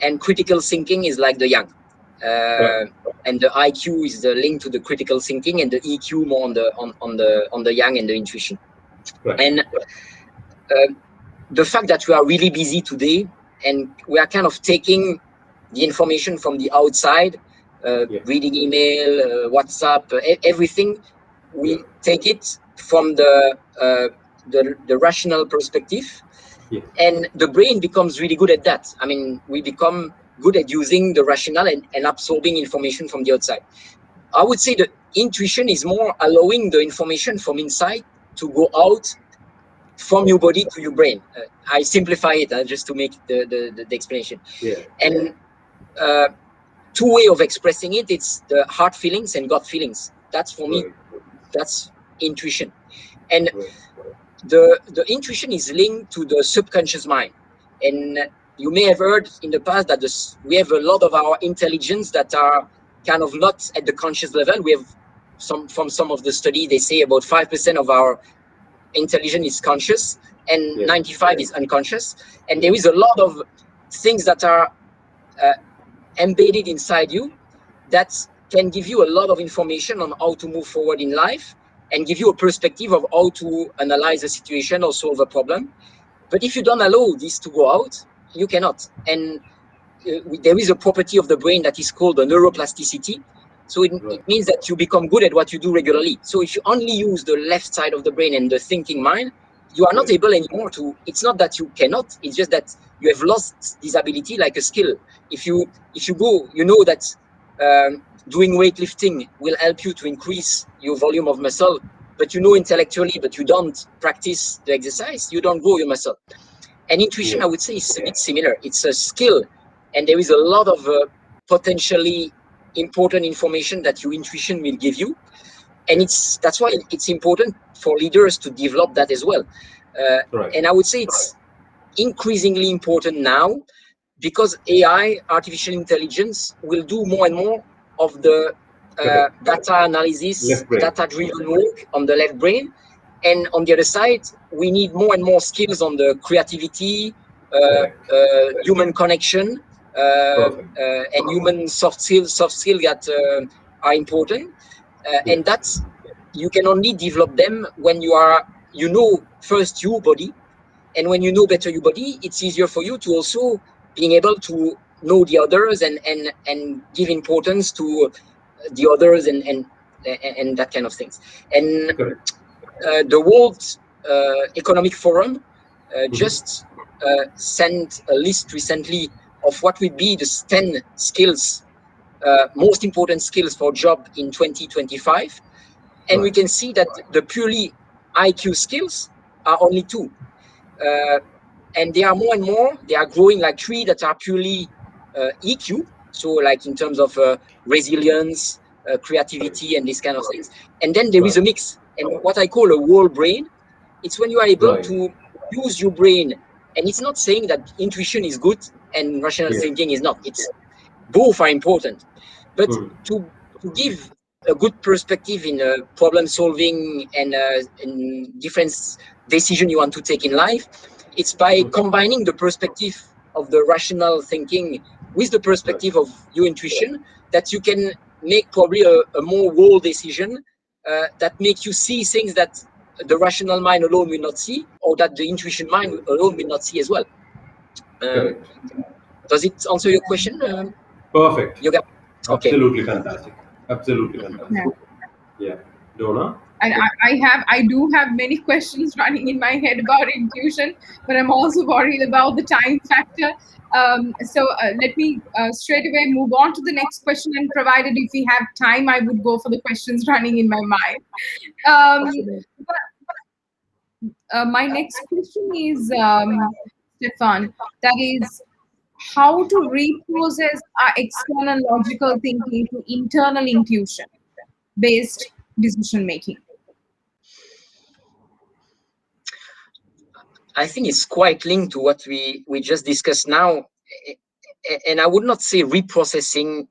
and critical thinking is like the yang. Right. And the IQ is the link to the critical thinking, and the EQ more on the yang and the intuition. Right. And the fact that we are really busy today, and we are kind of taking the information from the outside, Yeah. reading email, WhatsApp, everything. Yeah. We take it from the rational perspective, Yeah. and the brain becomes really good at that. I mean, we become good at using the rationale and absorbing information from the outside. I would say that intuition is more allowing the information from inside to go out from your body to your brain. I simplify it just to make the explanation. Yeah. And two way of expressing it, it's the heart feelings and gut feelings. That's for me, Right. that's intuition. And Right. the intuition is linked to the subconscious mind. And you may have heard in the past that we have a lot of our intelligence that are kind of not at the conscious level. We have from some of the study, they say about 5% of our intelligence is conscious and 95 is unconscious. And there is a lot of things that are embedded inside you that can give you a lot of information on how to move forward in life and give you a perspective of how to analyze a situation or solve a problem. But if you don't allow this to go out, you cannot. And there is a property of the brain that is called the neuroplasticity. So it means that you become good at what you do regularly. So if you only use the left side of the brain and the thinking mind, you are not able anymore to, it's not that you cannot, it's just that you have lost this ability like a skill. If you go, you know that doing weightlifting will help you to increase your volume of muscle, but you know intellectually, but you don't practice the exercise, you don't grow your muscle. And intuition, I would say, is a bit similar. It's a skill, and there is a lot of potentially important information that your intuition will give you. And that's why it's important for leaders to develop that as well. And I would say it's increasingly important now because AI, artificial intelligence, will do more and more of the data analysis, data-driven work on the left brain. And on the other side, we need more and more skills on the creativity, human connection, and human soft skills that are important. And that's, you can only develop them when you know first your body. And when you know better your body, it's easier for you to also being able to know the others and give importance to the others and that kind of things. And the World Economic Forum just sent a list recently of what would be the 10 skills, most important skills for job in 2025. And we can see that the purely IQ skills are only two. And they are more and more, they are growing like three that are purely EQ. So like in terms of resilience, creativity, and these kind of things. And then there is a mix. And what I call a whole brain, it's when you are able to use your brain. And it's not saying that intuition is good and rational thinking is not. It's both are important. But to give a good perspective in problem solving and in different decision you want to take in life, it's by combining the perspective of the rational thinking with the perspective of your intuition that you can make probably a more whole decision that make you see things that the rational mind alone will not see, or that the intuition mind alone will not see as well. Does it answer your question? Perfect. Yoga? Okay. Absolutely fantastic. Absolutely fantastic. Yeah. Dona? And I do have many questions running in my head about intuition, but I'm also worried about the time factor. So let me straight away move on to the next question, and provided if we have time, I would go for the questions running in my mind. My next question is, Stephane, that is, how to reprocess our external logical thinking to internal intuition based decision making. I think it's quite linked to what we just discussed now. And I would not say reprocessing,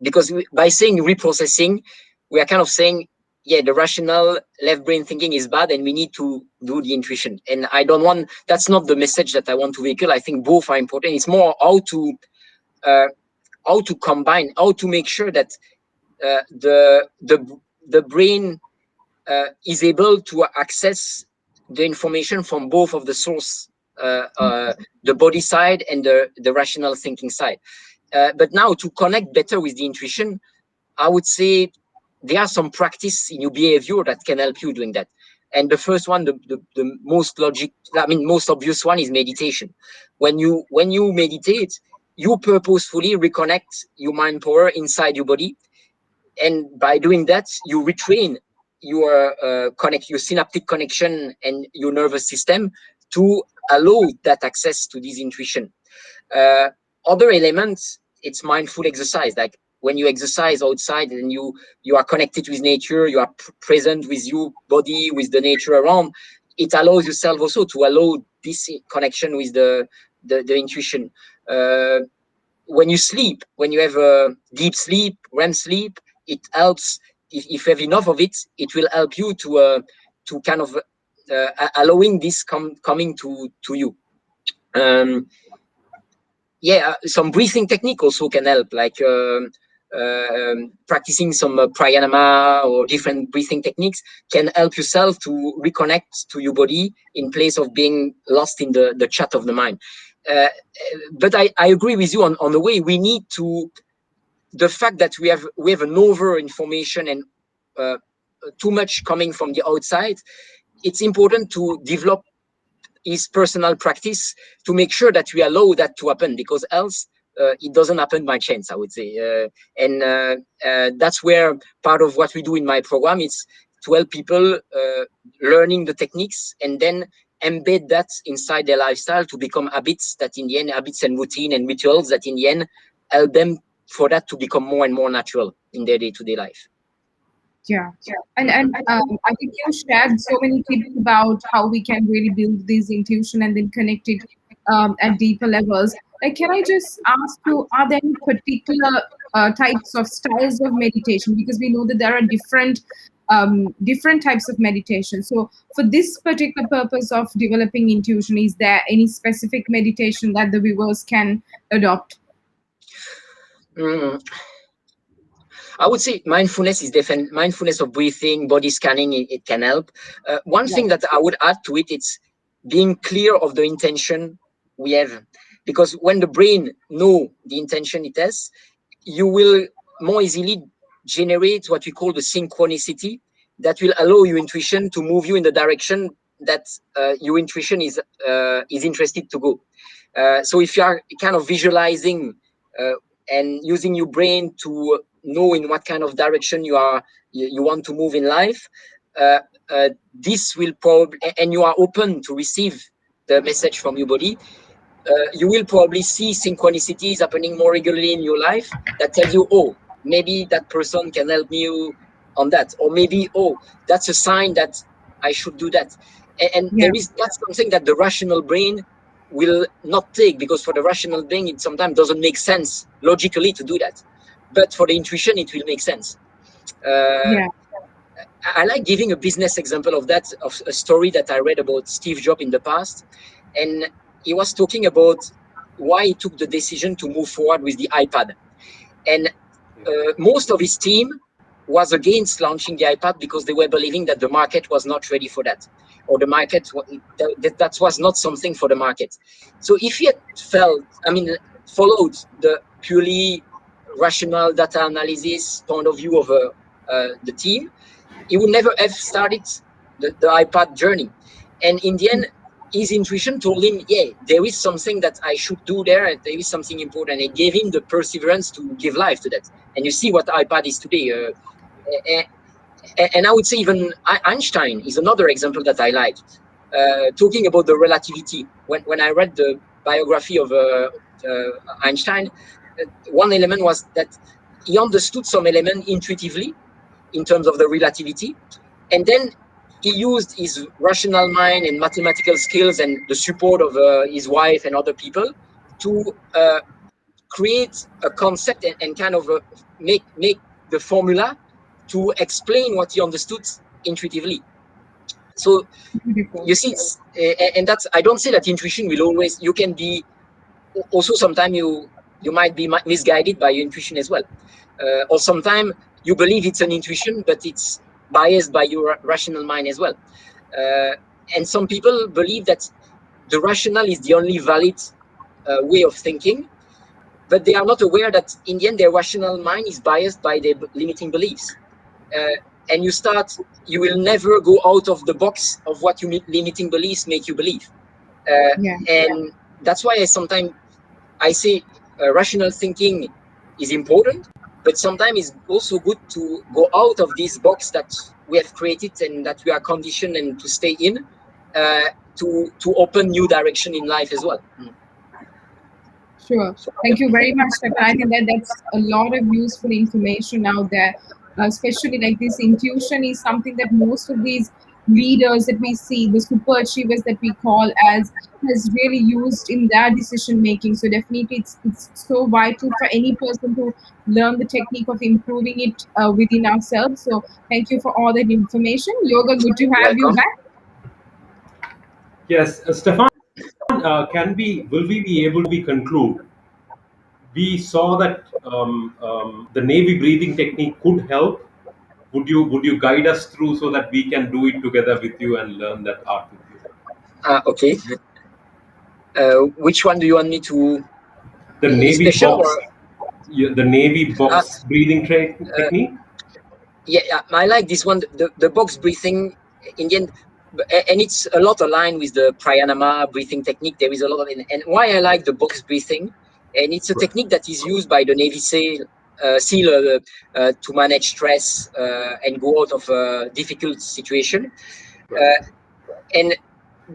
because by saying reprocessing, we are kind of saying, yeah, the rational left brain thinking is bad and we need to do the intuition. And I don't want, that's not the message that I want to vehicle. I think both are important. It's more how to combine, how to make sure that the brain is able to access the information from both of the source, the body side and the rational thinking side. But now to connect better with the intuition, I would say there are some practice in your behavior that can help you doing that. And the first one, the most most obvious one is meditation. When you meditate, you purposefully reconnect your mind power inside your body. And by doing that, you retrain your your synaptic connection and your nervous system to allow that access to this intuition. Other elements, it's mindful exercise. Like when you exercise outside and you are connected with nature, you are present with your body, with the nature around. It allows yourself also to allow this connection with the intuition. When you sleep, when you have a deep sleep, REM sleep, it helps. If you have enough of it, it will help you to kind of allowing this coming to you. Some breathing technique also can help, like practicing some pranayama or different breathing techniques can help yourself to reconnect to your body in place of being lost in the chat of the mind. But I agree with you on the way we need to, the fact that we have an over information and too much coming from the outside. It's important to develop his personal practice to make sure that we allow that to happen, because else it doesn't happen by chance, I would say. That's where part of what we do in my program is to help people learning the techniques and then embed that inside their lifestyle to become habits that in the end, habits and routine and rituals that in the end help them for that to become more and more natural in their day-to-day life. Yeah. And I think you shared so many tips about how we can really build this intuition and then connect it at deeper levels. Like, can I just ask you, are there any particular types of styles of meditation? Because we know that there are different types of meditation. So, for this particular purpose of developing intuition, is there any specific meditation that the viewers can adopt? I would say mindfulness is different. Mindfulness of breathing, body scanning, it can help. One thing that I would add to it, it's being clear of the intention we have. Because when the brain know the intention it has, you will more easily generate what we call the synchronicity that will allow your intuition to move you in the direction that your intuition is interested to go. So if you are kind of visualizing and using your brain to know in what kind of direction you want to move in life, this will probably, and you are open to receive the message from your body, you will probably see synchronicities happening more regularly in your life that tell you, oh, maybe that person can help you on that, or maybe, oh, that's a sign that I should do that. And Yeah. that's something that the rational brain will not take, because for the rational brain it sometimes doesn't make sense logically to do that, but for the intuition it will make sense. Yeah. I like giving a business example of that, of a story that I read about Steve Jobs in the past. And he was talking about why he took the decision to move forward with the iPad. And most of his team was against launching the iPad because they were believing that the market was not ready for that, or the market, that was not something for the market. So if he had followed the purely rational data analysis point of view of the team, he would never have started the iPad journey. And in the end, his intuition told him, yeah, there is something that I should do there, and there is something important. It gave him the perseverance to give life to that. And you see what iPad is today. And I would say even Einstein is another example that I like. Talking about the relativity. When I read the biography of Einstein, one element was that he understood some element intuitively in terms of the relativity. And then he used his rational mind and mathematical skills and the support of his wife and other people to create a concept and kind of make the formula to explain what he understood intuitively. So you see, and that's, I don't say that intuition will always, you can be also, sometimes you might be misguided by your intuition as well. Or sometimes you believe it's an intuition, but it's biased by your rational mind as well. And some people believe that the rational is the only valid way of thinking, but they are not aware that in the end, their rational mind is biased by their limiting beliefs. And you will never go out of the box of what your limiting beliefs make you believe. Yeah. And that's why I sometimes I say rational thinking is important, but sometimes it's also good to go out of this box that we have created and that we are conditioned and to stay in, to open new direction in life as well. Sure. Thank you very much, Stephane. I think that that's a lot of useful information out there, especially like this intuition is something that most of these leaders that we see, the super achievers that we call as, has really used in their decision making. So definitely, it's so vital for any person to learn the technique of improving it within ourselves. So thank you for all that information. Yoga, good to have you Welcome. back. Yes, Stefan, will we be able to conclude? We saw that the Navy breathing technique could help. Would you guide us through so that we can do it together with you and learn that art with you? Okay. Which one do you want me to? The Any Navy special box, or? the Navy box breathing technique. Yeah, I like this one. The box breathing in the end, and it's a lot aligned with the pranayama breathing technique. There is a lot of it. And why I like the box breathing, and it's a technique that is used by the Navy SEAL to manage stress and go out of a difficult situation. Right. And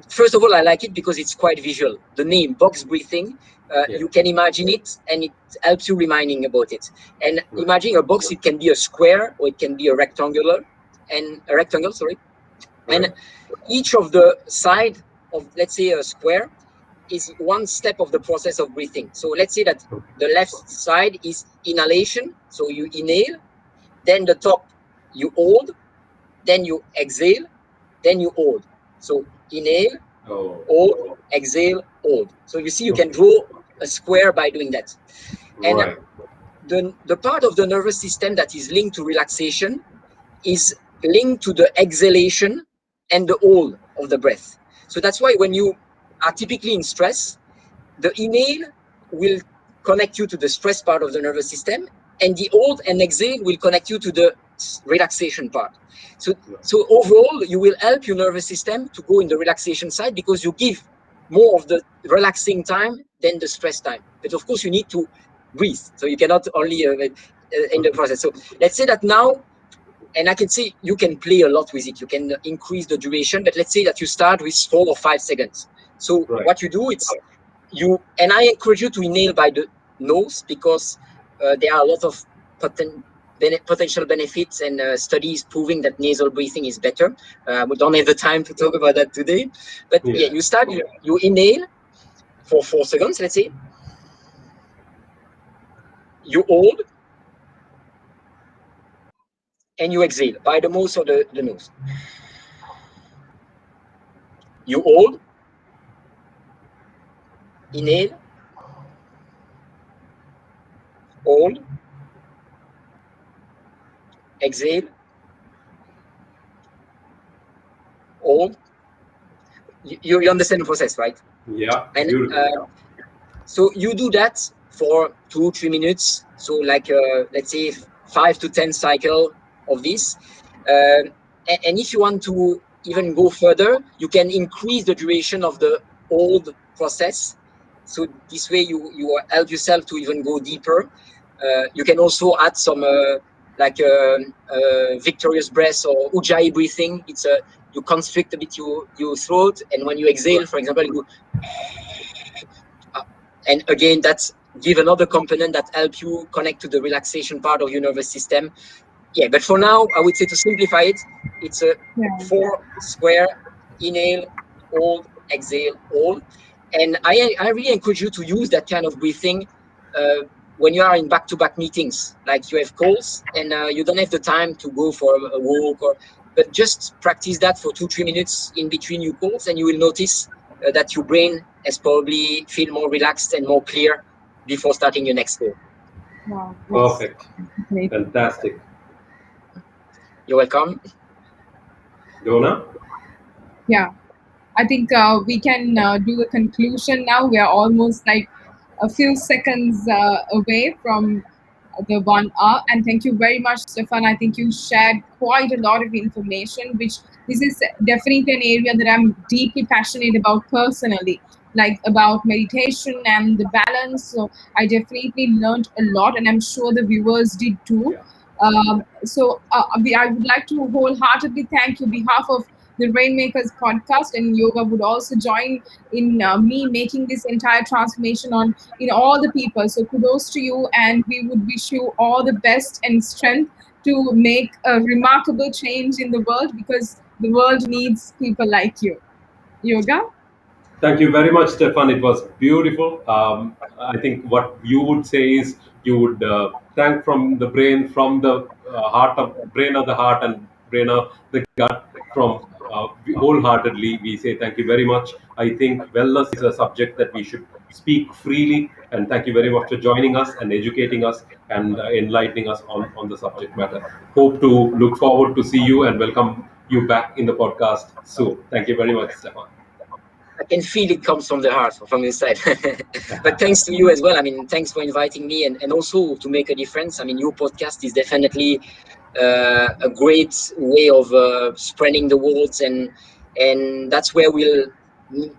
first of all, I like it because it's quite visual. The name box breathing, Yeah. you can imagine it, and it helps you reminding about it. And Right. imagine a box; it can be a square or it can be a rectangle. Sorry. Right. And each of the side of, let's say, a square is one step of the process of breathing. So let's say that the left side is inhalation. So you inhale, then the top you hold, then you exhale, then you hold. So inhale, Oh. hold, exhale, hold. So you see, you can Okay. draw a square by doing that. And Right. the part of the nervous system that is linked to relaxation is linked to the exhalation and the hold of the breath. So that's why when you are typically in stress, the inhale will connect you to the stress part of the nervous system, and the hold and exhale will connect you to the relaxation part. So overall, you will help your nervous system to go in the relaxation side because you give more of the relaxing time than the stress time. But of course, you need to breathe. So you cannot only in the process. So let's say that now, and I can say you can play a lot with it. You can increase the duration, but let's say that you start with 4 or 5 seconds. So Right. what you do, and I encourage you to inhale by the nose because there are a lot of potential benefits and studies proving that nasal breathing is better. We don't have the time to talk about that today, but yeah, Yeah. you start, you inhale for 4 seconds, let's say. You hold, and you exhale by the mouth or the nose. You hold, inhale, hold, exhale, hold. You understand the process, right? Yeah. And Beautiful. so you do that for 2-3 minutes. So like let's say 5 to 10 cycle of this. And if you want to even go further, you can increase the duration of the old process. So this way you help yourself to even go deeper. You can also add some victorious breath or ujjayi breathing. It's a you constrict a bit your throat, and when you exhale, Right. for example, you and again, that's give another component that help you connect to the relaxation part of your nervous system. Yeah, but for now, I would say to simplify it, it's a Yeah. 4 square: inhale, hold, exhale, hold. And I really encourage you to use that kind of breathing when you are in back-to-back meetings, like you have calls and you don't have the time to go for a walk, but just practice that for 2-3 minutes in between your calls, and you will notice that your brain has probably feel more relaxed and more clear before starting your next call. Wow. That's Perfect. great. Fantastic. You're welcome. Dona. Yeah. I think we can do a conclusion now. We are almost like a few seconds away from the 1 hour. And thank you very much, Stefan. I think you shared quite a lot of information, which this is definitely an area that I'm deeply passionate about personally. like about meditation and the balance. So I definitely learned a lot, and I'm sure the viewers did too. Yeah. I would like to wholeheartedly thank you behalf of the Rainmakers podcast, and Yoga would also join in me making this entire transformation on in all the people. So kudos to you, and we would wish you all the best and strength to make a remarkable change in the world, because the world needs people like you. Yoga? Thank you very much, Stefan. It was beautiful. I think what you would say is you would thank from the brain, from the heart of brain of the heart and brain of the gut. From wholeheartedly, we say thank you very much. I think wellness is a subject that we should speak freely. And thank you very much for joining us and educating us and enlightening us on the subject matter. Hope to look forward to see you and welcome you back in the podcast soon. Thank you very much, Stefan. I can feel it comes from the heart, from inside. But thanks to you as well. I mean, thanks for inviting me, and also to make a difference. I mean, your podcast is definitely a great way of spreading the words, and that's where we'll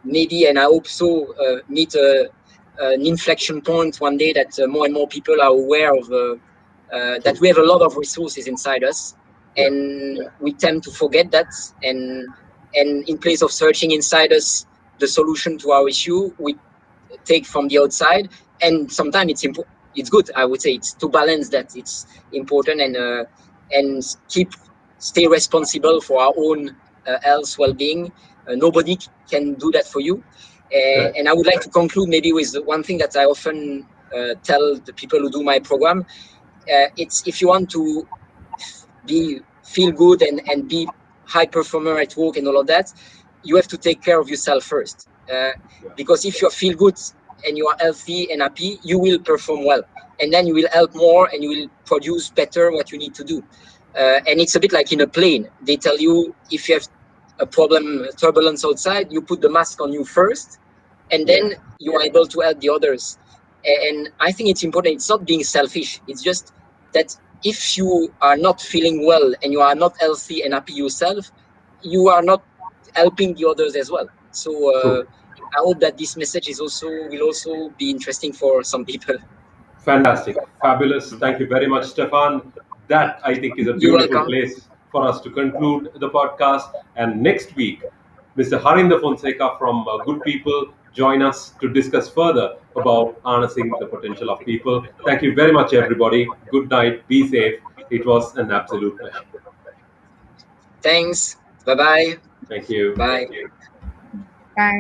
maybe, and I hope so, meet an inflection point one day that more and more people are aware of that True. we have a lot of resources inside us, Yeah. and we tend to forget that, and in place of searching inside us the solution to our issue, we take from the outside. And sometimes it's good, I would say, it's to balance that. It's important, and stay responsible for our own health, well-being. Nobody can do that for you. Correct. And I would like to conclude maybe with one thing that I often tell the people who do my program. It's, if you want to feel good and be high performer at work and all of that, you have to take care of yourself first. Yeah. Because if you feel good and you are healthy and happy, you will perform well, and then you will help more and you will produce better what you need to do. And it's a bit like in a plane. They tell you, if you have a problem, turbulence outside, you put the mask on you first, and Yeah. then you are able to help the others. And I think it's important. It's not being selfish. It's just that if you are not feeling well and you are not healthy and happy yourself, you are not helping the others as well. So True. I hope that this message will also be interesting for some people. Fantastic. Fabulous. Thank you very much, Stefan. That, I think, is a You're beautiful welcome. place for us to conclude the podcast. And next week, Mr. Harinder Fonseca from Good People join us to discuss further about harnessing the potential of people. Thank you very much, everybody. Good night. Be safe. It was an absolute pleasure. Thanks. Bye-bye. Thank you. Bye.